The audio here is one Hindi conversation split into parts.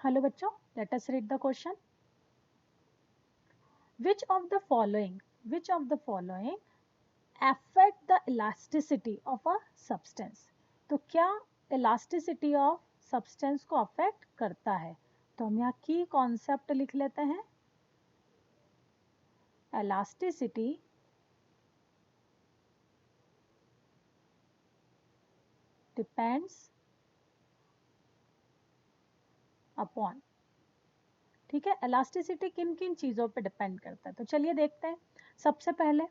हेलो बच्चों, let us read the question. Which of the following affect the elasticity of a substance? तो क्या elasticity of substance को affect करता है? तो हम यहाँ की कॉन्सेप्ट लिख लेते हैं. elasticity depends upon. ठीक है, elasticity किन किन चीज़ों पे डिपेंड करता है? तो चलिए देखते हैं. सबसे पहले,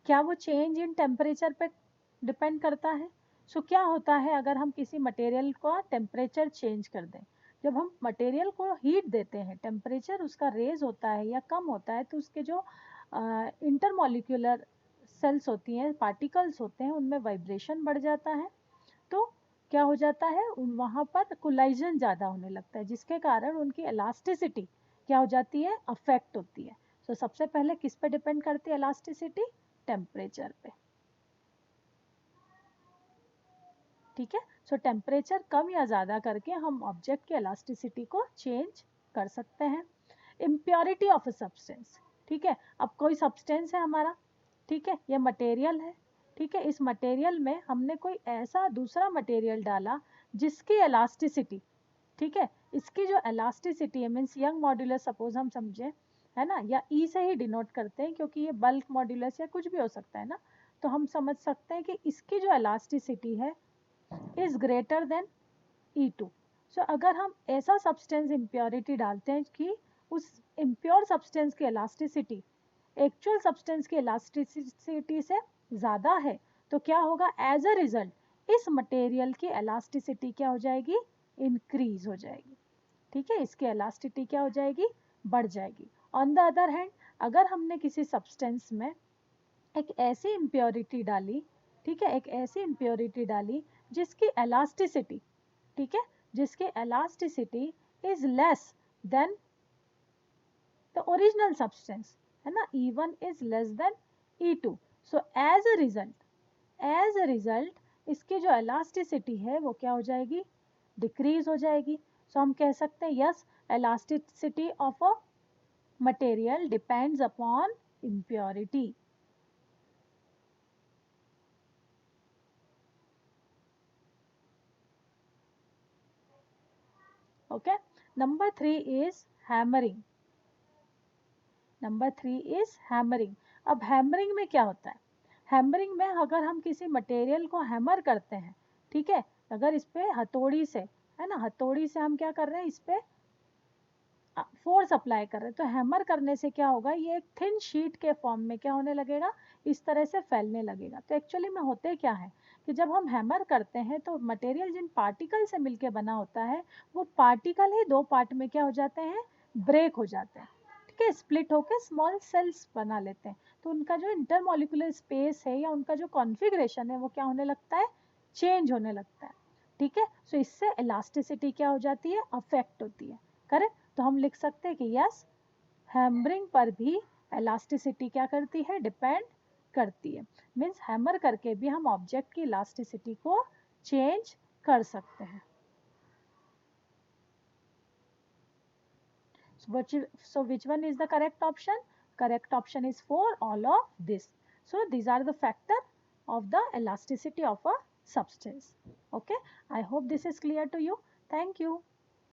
क्या वो चेंज इन टेम्परेचर पे डिपेंड करता है? सो क्या होता है अगर हम किसी मटेरियल का टेम्परेचर चेंज कर दें? जब हम मटेरियल को हीट देते हैं, टेम्परेचर उसका रेज होता है या कम होता है, तो उसके जो इंटरमॉलिक्यूलर सेल्स होती हैं, पार्टिकल्स होते हैं, उनमें वाइब्रेशन बढ़ जाता है. तो क्या हो जाता है, वहाँ पर कोलाइजन ज़्यादा होने लगता है, जिसके कारण उनकी इलास्टिसिटी क्या हो जाती है, अफेक्ट होती है. सो सबसे पहले किस पे डिपेंड करती है इलास्टिसिटी? टेम्परेचर पे. ठीक है, सो टेम्परेचर कम या ज़्यादा करके हम ऑब्जेक्ट की इलास्टिसिटी को चेंज कर सकते हैं. Impurity of a substance. ठीक है, अब कोई सब्सटेंस है हमारा, ठीक है, ये मटेरियल है. ठीक है, इस मटेरियल में हमने कोई ऐसा दूसरा मटेरियल डाला जिसकी इलास्टिसिटी, ठीक है, इसकी जो इलास्टिसिटी है, मीन्स यंग मॉड्यूलस सपोज हम समझे, है ना, या ई से ही डिनोट करते हैं क्योंकि ये बल्क मॉड्यूलस या कुछ भी हो सकता है ना. तो हम समझ सकते हैं कि इसकी जो इलास्टिसिटी है इज ग्रेटर देन E2. सो अगर हम ऐसा सब्सटेंस इम्प्योरिटी डालते हैं कि उस इम्प्योर सब्सटेंस की इलास्टिसिटी एक्चुअल सब्सटेंस की इलास्टिसिटी से ज़्यादा है, तो क्या होगा, एज अ रिजल्ट इस मटेरियल की इलास्टिसिटी क्या हो जाएगी, इंक्रीज हो जाएगी. ठीक है, इसकी इलास्टिसिटी क्या हो जाएगी, बढ़ जाएगी. ऑन द अदर हैंड, अगर हमने किसी सब्सटेंस में एक ऐसी इम्प्योरिटी डाली, ठीक है, एक ऐसी इम्प्योरिटी डाली जिसकी इलास्टिसिटी, ठीक है, जिसकी elasticity is less than the original substance, है ना, E1 is less than E2. So as a result इसकी जो इलास्टिसिटी है वो क्या हो जाएगी, डिक्रीज हो जाएगी. सो हम कह सकते हैं yes, elasticity of a material depends upon impurity. Okay, number 3 is hammering. Number 3 is hammering. अब हैमरिंग में क्या होता है? हैमरिंग में अगर हम किसी मटेरियल को हैमर करते हैं, ठीक है, अगर इस पे हथौड़ी से, है ना, हथौड़ी से हम क्या कर रहे हैं, इस पे फोर्स अप्लाई कर रहे हैं, तो हैमर करने से क्या होगा, ये एक थिन शीट के फॉर्म में क्या होने लगेगा, इस तरह से फैलने लगेगा. तो एक्चुअली में होते क्या है कि जब हम हैमर करते हैं तो मटेरियल जिन पार्टिकल से मिलके बना होता है, वो पार्टिकल ही दो पार्ट में क्या हो जाते हैं, ब्रेक हो जाते हैं. ठीक है, स्प्लिट होकर स्मॉल सेल्स बना लेते हैं. तो उनका जो इंटरमॉलिक्यूलर स्पेस है या उनका जो कॉन्फ़िगरेशन है वो क्या होने लगता है, चेंज होने लगता है. ठीक है, सो इससे इलास्टिसिटी क्या हो जाती है, अफेक्ट होती है. करेक्ट. तो हम लिख सकते हैं कि यस, हैमरिंग पर भी इलास्टिसिटी क्या करती है, डिपेंड करती है. मीन्स हैमर करके भी हम ऑब्जेक्ट की इलास्टिसिटी को चेंज कर सकते हैं. So which one is the correct option? Correct option is for all of this. So these are the factor of the elasticity of a substance. Okay, I hope this is clear to you. Thank you.